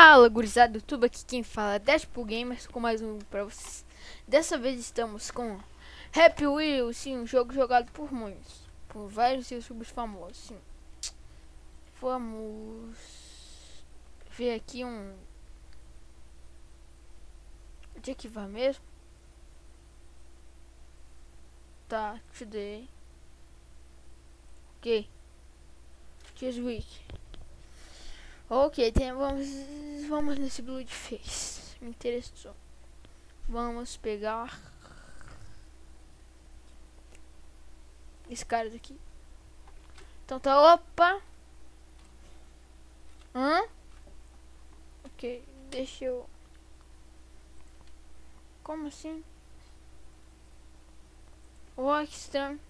Fala, gurizada do YouTube, aqui quem fala é Deadpool Gamers com mais um pra vocês. Dessa vez estamos com Happy Wheels, sim, um jogo jogado por muitos, por vários youtubers famosos, sim. Vamos ver aqui onde é que vai mesmo? Tá, today. Ok. This week. Ok, vamos nesse Bloodface. Me interessou. Vamos pegar esse cara daqui. Então tá, opa. Ok, deixa eu... Como assim? Oh, que estranho.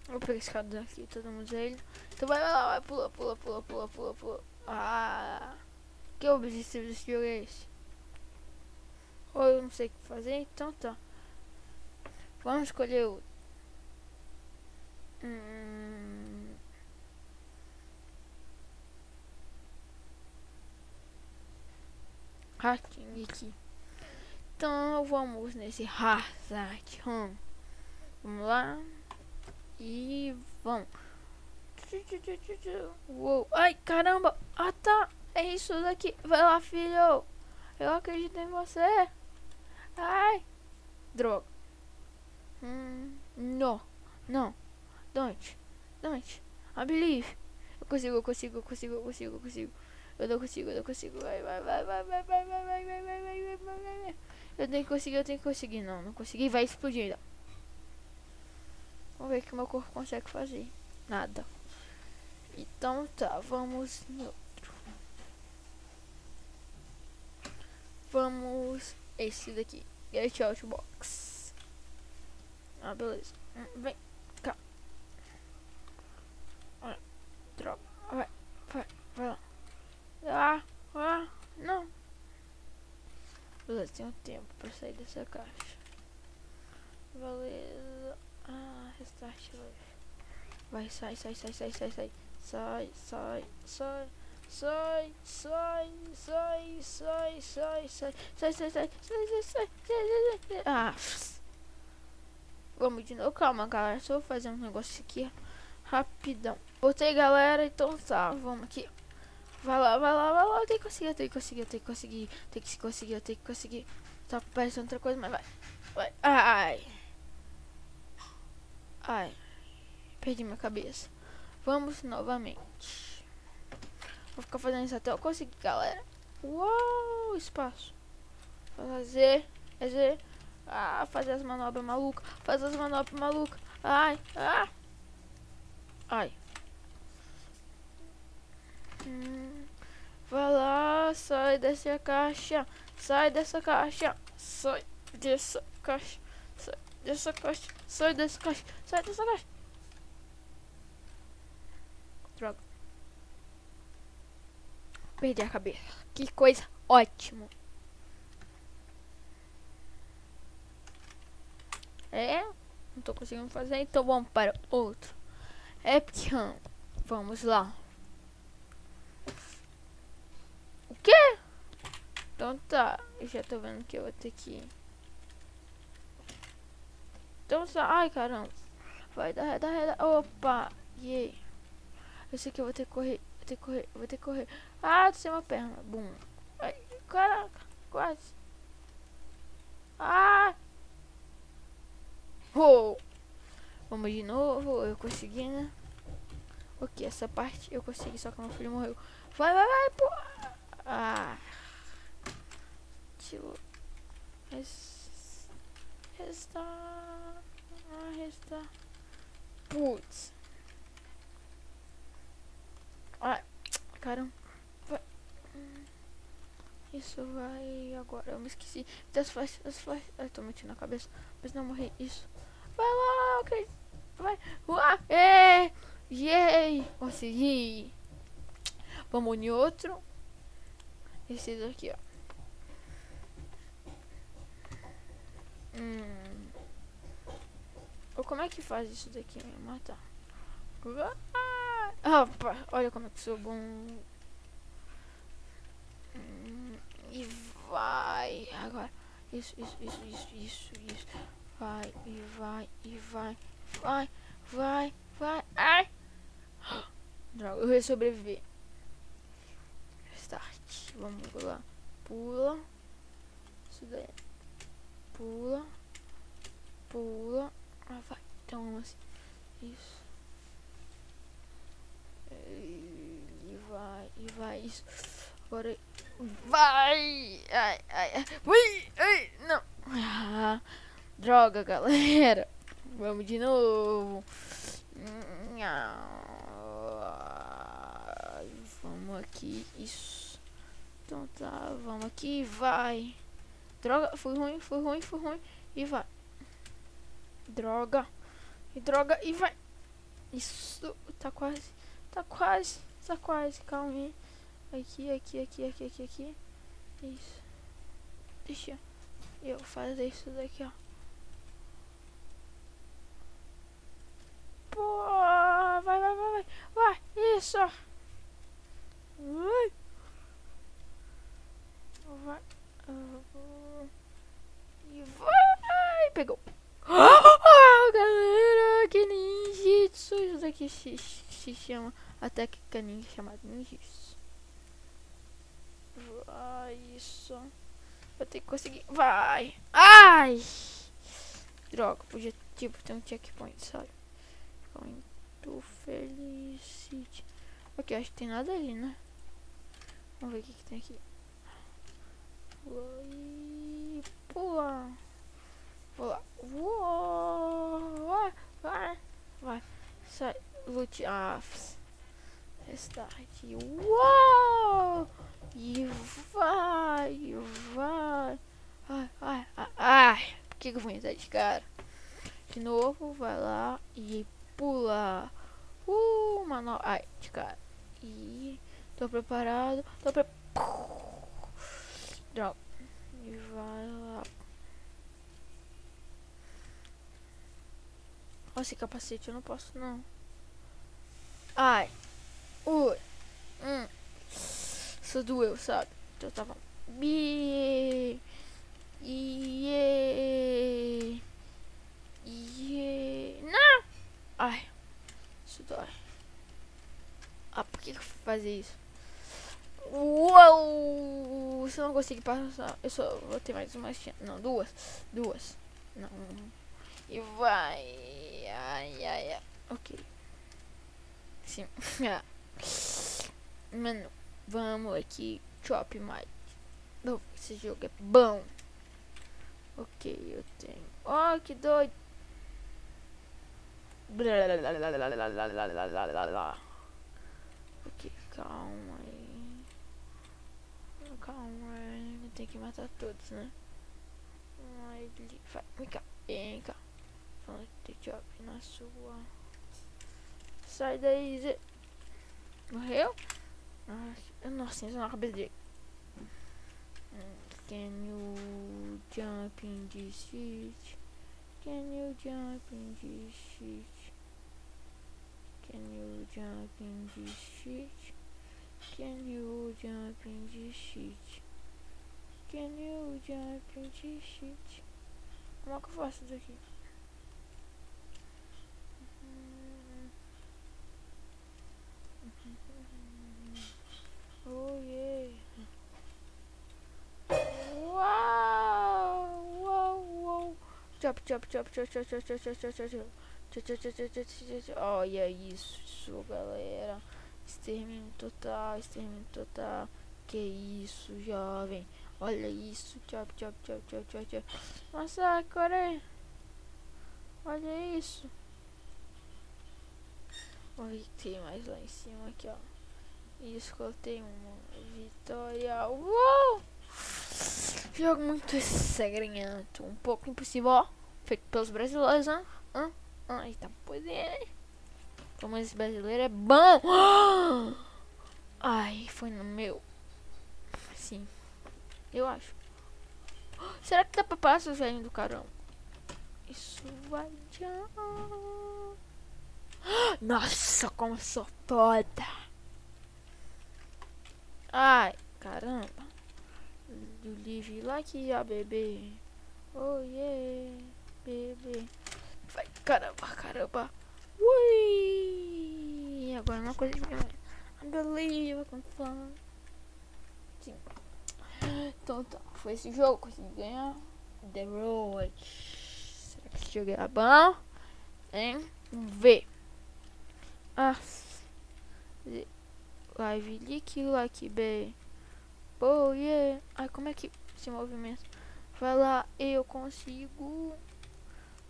Vou pegar esse cara daqui, todo mundo ele. Então vai lá, vai, pula. Ah, que objetivo desse jogo é esse? Ou eu não sei o que fazer, então tá. Vamos escolher o... Hacking aqui. Então vamos nesse Hazard. Vamos lá. E vamos. Uou. Ai, caramba. Ah, tá. É isso daqui. Vai lá, filho. Eu acredito em você. Ai. Droga. Não. Don't. I believe. Eu consigo. Eu não consigo. Vai. Eu tenho que conseguir. Não consegui. Vai explodir ainda. Vamos ver o que o meu corpo consegue fazer. Nada. Então tá, vamos no outro. Vamos esse daqui. Get out box. Ah, beleza. Vem cá. Olha, droga. Vai lá. Não. Beleza, tem um tempo pra sair dessa caixa. Beleza. Restart live. Vai, sai. Sai. Ah, vamos de novo. Calma, galera. Só vou fazer um negócio aqui rapidão. Voltei, galera. Então tá, vamos aqui. Vai lá. Eu tenho que conseguir. Tá parecendo outra coisa, mas vai. Ai. Perdi minha cabeça. Vamos novamente. Vou ficar fazendo isso até eu conseguir, galera. Uou, espaço. Fazer as manobras malucas. Ai. Vai lá, sai dessa caixa. Sai dessa caixa. Droga. Perdi a cabeça. Que coisa ótimo. Não tô conseguindo fazer, então vamos para outro. Epic Run. Vamos lá. O quê? Então tá, eu já tô vendo que eu vou ter que... Então tá, ai caramba. Vai, dá ré. Opa, yeah. Eu sei que eu vou ter que correr. Ah, tem uma perna. Bum. Ai, caraca, quase. Vamos de novo, eu consegui, né? Ok, essa parte eu consegui, só que meu filho morreu. Vai, pô. Tio. Resta. Putz. Caramba. Vai. Isso vai agora. Eu me esqueci das flechas. Eu tô metiendo na cabeça. Mas não morri. Isso. Vai lá, ok. Vai. Yay. Consegui. Vamos em outro. Esse daqui, ó. Como é que faz isso daqui mesmo? Matar. Opa, olha como é que sou bom. E vai. Agora. Isso. Vai, e vai, e vai. Vai. Ai. Droga, eu ia sobreviver. Start. Vamos lá. Pula. Isso daí. Pula. Ah, vai. Então, assim. Isso. E vai. Isso. Agora. Vai. Ai. Ui. Ai. Não. Ah, droga, galera. Vamos de novo. Vamos aqui. Isso. Então tá. Vamos aqui. Vai. Droga. Foi ruim. E vai. Droga. E vai. Isso. Tá quase. Calma aí. Aqui. Isso. Deixa eu fazer isso daqui, ó. Pô, vai. Isso. Vai. E vai. Pegou. Galera, que ninjitsu. Isso daqui se chama a técnica ninja chamada ninjitsu. Vai, isso. Eu tenho que conseguir. Vai. Ai. Droga, podia, tipo, ter um checkpoint, sabe? Muito Felicity. Ok, acho que tem nada ali, né? Vamos ver o que tem aqui. Pula. Vou lá. Uou. Vai. Sai. Loot off. Restart. Uou. E vai. Ai. Por que eu vou entrar de cara? De novo, vai lá e pula. Mano. Ai, de cara. E tô preparado. Droga. E vai lá. Olha esse capacete, eu não posso não. Ai. Ui. Isso doeu, sabe? Então tá bom. Não! Ai. Isso dói. Ah, por que eu fui fazer isso? Uou! Se eu não conseguir passar, eu só vou ter mais uma chance. Não, duas. Não. E vai. Ai. Ok. Sim. Mano, vamos aqui. Chop mais. Não, esse jogo é bom. Ok, eu tenho. Oh, que doido. Ok, calma aí. Eu tenho que matar todos, né? Vai, vem cá. Vamos ter job na sua. Sai daí, Zé. Morreu? Nossa, isso não acabei de. Can you jump in this shit? Can you jump in this shit? Can you jump in this shit? Can you jump in this shit? Can you jump in this shit? Como é que eu faço isso aqui? Oh yeah. Uau. Chop. Olha isso, galera. Extermínio total. Que isso, jovem. Olha isso. Chop. Massacre. Olha isso. Olha que tem mais lá em cima aqui, ó. Isso, coloquei uma vitória. Uou! Jogo muito segrenhento. Um pouco impossível, ó. Feito pelos brasileiros, né? Eita, pois é. Como esse brasileiro é bom. Ai, foi no meu. Sim, eu acho. Será que dá pra passar o velho do carão? Isso vai já. Nossa, como sou foda. Ai, caramba. You live like a bebê. Oh yeah, bebê. Vai, caramba, caramba. Ui! Agora uma coisa que I believe I can fly. Sim. Então tá, foi esse jogo, consegui ganhar. The Road. Será que esse jogo era bom? Hein? Vamos ver. Ah, live leak like B. Oh yeah. Ai, como é que se movimenta? Vai lá, eu consigo.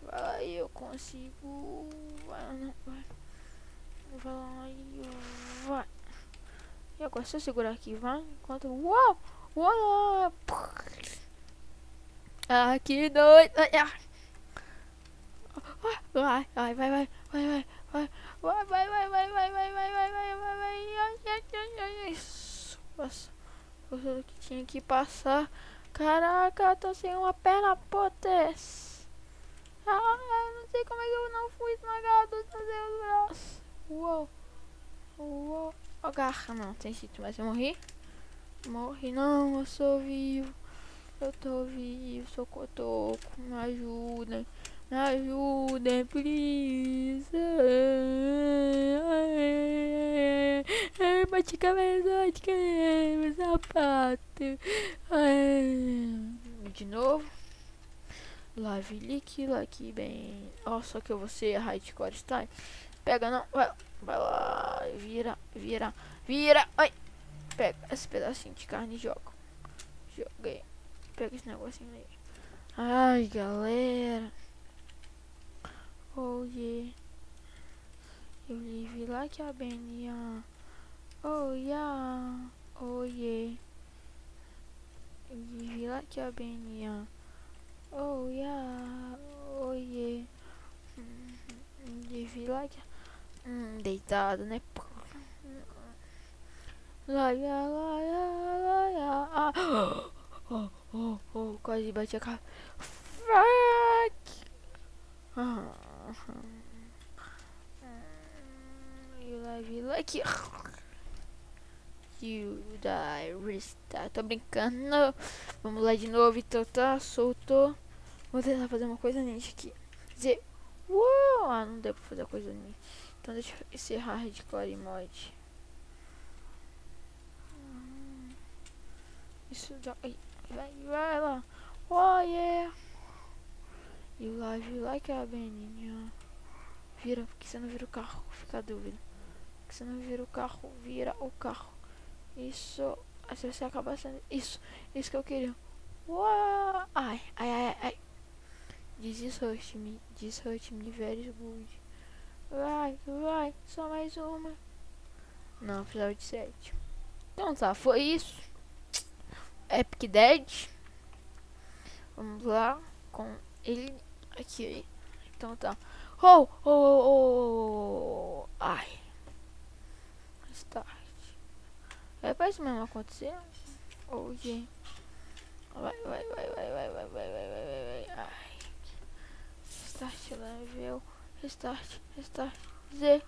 Vai lá, eu consigo. Vai lá, não, vai. Vai lá e vai. E agora se eu segurar aqui, vai. Enquanto. Uau! Uau! Ah, que doido! Vai, vai, vai, vai, vai, vai, vai, vai, vai, vai, vai, vai, vai, vai, vai, vai, vai, nossa, eu que tinha que passar. Caraca, tô sem uma perna potente. Ah, não sei como é que eu não fui esmagado nos meus braços. Uou, uou. Agarra, não, tem sítio, mas eu morri? Morri, não, eu sou vivo. Eu tô vivo, sou cotoco, me ajudem. Me ajudem, please. Bate cabeça, bate cabeça, sapato. De novo. Live leak, like bem. Ó, só que eu vou ser hardcore style. Pega não, vai lá, vira, vira, vira. Ai, pega esse pedacinho de carne e joga. Joguei. Pega esse negocinho aí. Ai, galera. Oh yeah. You live like a Benia. Oh yeah. Oh yeah. You live like a Benia. Oh yeah. Oh yeah. Live like a... deitado, né? Laia, laia, laia. Ah. Oh, oh, oh. Quase bati a cara. Fuck. You live like you die, restart. Tô brincando. Vamos lá de novo, então tá, soltou. Vou tentar fazer uma coisa ninja aqui. Quer dizer, uou, não deu pra fazer coisa ninja. Então deixa eu encerrar hardcore mod. Isso já. Vai lá. Oh yeah. You live like a beninha. Vira, porque você não vira o carro, fica a dúvida. Porque você não vira o carro, vira o carro. Isso, assim você acaba sendo. Isso que eu queria. Uau! Ai, ai, ai, ai. This hurt me very good. Vai, só mais uma. Não, precisava de 7. Então tá, foi isso. Epic Dead. Vamos lá com ele aqui. Então tá. Oh, oh, oh, oh. Ai. Start. É pra isso mesmo acontecer. Oh, yeah. Vai. Ai. Start level. Restart. Z.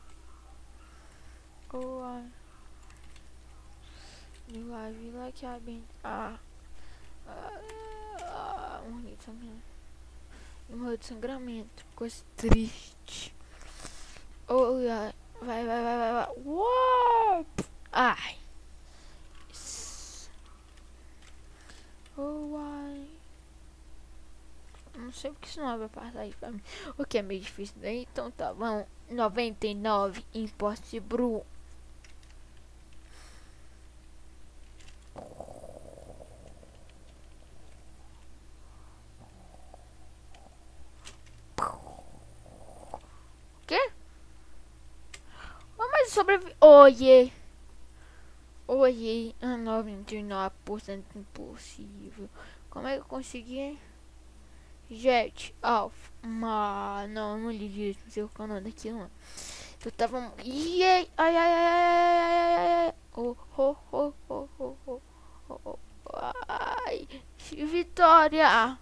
Oh, ai. You live like a been. Morri de sangramento. Morri de sangramento. Coisa triste. Oh, ai. Vai. Uau! Ai. Oh, ai. Não sei porque isso não vai passar aí pra mim. O que é meio difícil daí. Então tá, vamos. 99 Impossible. Que? Oh, mas sobrevive. Oiê. 99% impossível. Como é que eu consegui? Jet Alpha. Não li direito. Não sei o canal daquilo, mano. Eu tava. Ai. Ai. Vitória.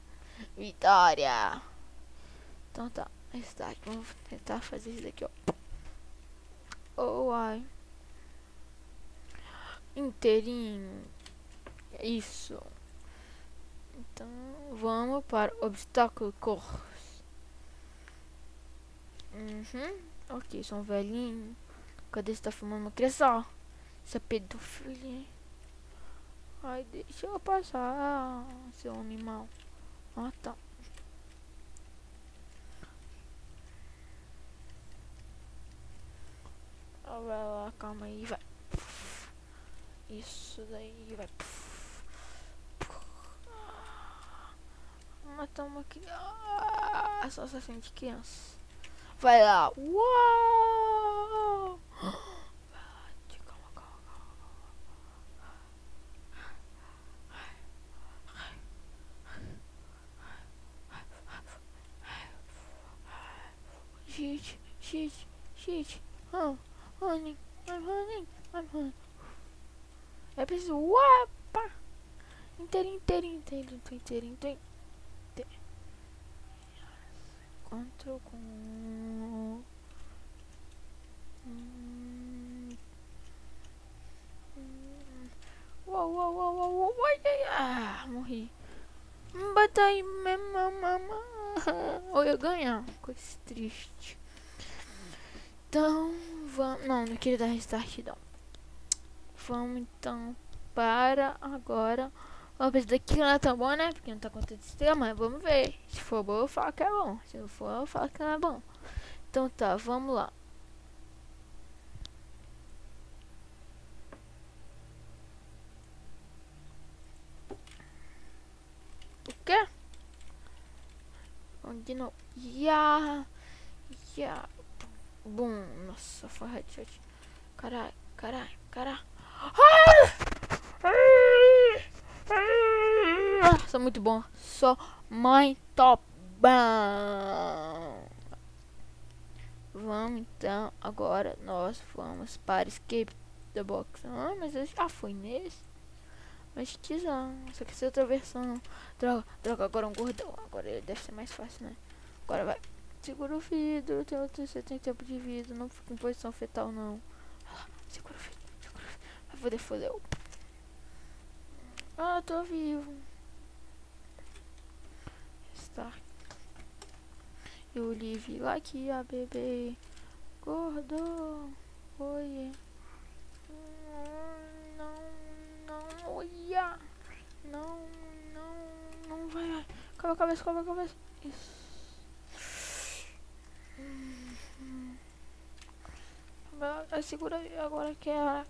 Então tá. Restart. Vamos tentar fazer isso daqui, ó. Oh, ai. Inteirinho. Isso. Então, vamos para obstáculo course. Ok, sou um velhinho. Cadê você tá filmando uma criança? Essa pedofilia. Ai, deixa eu passar, seu animal. Ah, tá. Vai lá, calma aí, vai. Isso daí, vai. Matar uma criança. Assassino de criança. Vai lá. Uau! Calma, calma, Shit, shit, shit. Oh, running, I'm running, I'm running. É preciso. Uapa! Inteirinho, inteirinho, inteirinho, inteirinho, inteirinho. Encontro com. Uau, uau, uau, uau, uau, morri. Bata aí, mamãe. Ou eu ganhar. Coisa triste. Então, vamos. Não queria dar restart, não. Vamos então para agora. Vamos ver se daqui não é tão bom, né? Porque não tá contando estrela, mas vamos ver. Se for bom, eu falo que é bom. Se não for, eu falo que não é bom. Então tá, vamos lá. O quê? De novo. Ya. Bum. Nossa, foi headshot. Caralho, caralho, caralho. Sou muito bom. Sou muito bom. Vamos então. Agora nós vamos para Escape the Box. Ah, mas eu já fui nesse. Mas tizão. Só que essa é outra versão. Droga, droga, agora um gordão. Agora ele deve ser mais fácil, né? Agora vai. Segura o vidro. Você tem tempo de vida. Não fica em posição fetal, não. Segura o vidro. Segura o vidro. Vai foder. Ah, tô vivo. Start. Eu livre lá que a bebê. Gordo. Oi. Não, olha. Não vai. Calma a cabeça, calma a cabeça. Isso. Segura agora, quebra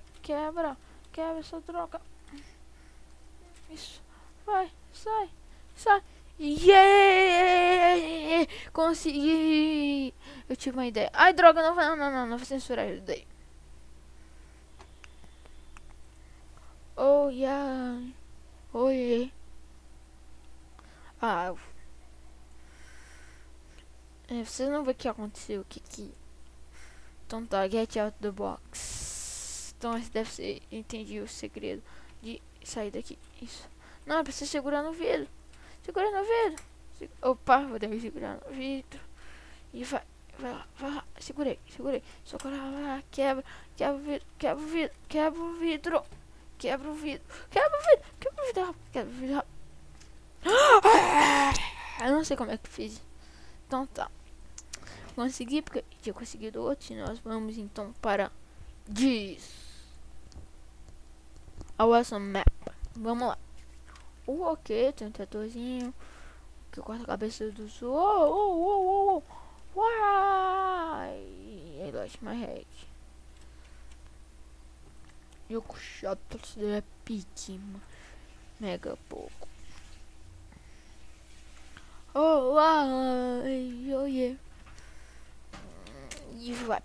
essa troca. Isso. Vai, sai. Yeah! Consegui! Eu tive uma ideia. Ai, droga, não vou censurar isso daí. Oh, yeah. Oi. Ah. Vocês não vê o que aconteceu, Então tá, get out the box. Então esse deve ser, entendi o segredo de sair daqui. Isso. Não, é pra você segurar no vidro. Segura no vidro. Opa, vou ter que segurar no vidro. E vai lá. Segurei. Socorro, vai lá, quebra o vidro. Eu não sei como é que fiz. Então tá. Consegui, porque tinha conseguido outro. E nós vamos então para a Awesome Map. Vamos lá. Ok, tem um tratorzinho que corta a cabeça do zoo. Why? I lost my head. Eu chato é pequeno. Mega pouco. Oh, ai, oh yeah. E vai.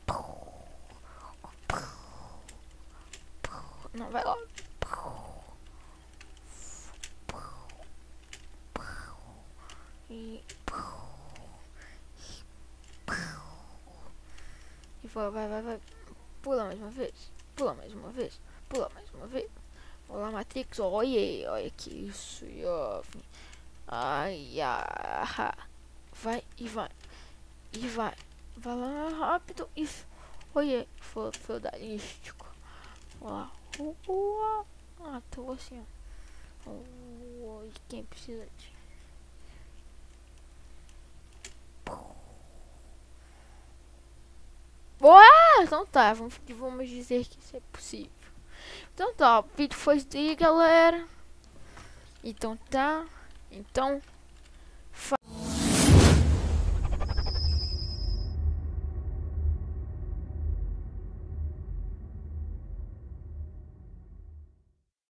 Não, vai lá. E vai. Pula mais uma vez. Olá, Matrix. Olha que isso. Ai, vai. Vai lá rápido. Isso. Olha, feudalístico. Olha lá. Tô assim, ó. e quem precisa de... Boa! Então tá, vamos dizer que isso é possível. Então tá, o vídeo foi isso aí, galera. Então tá. Então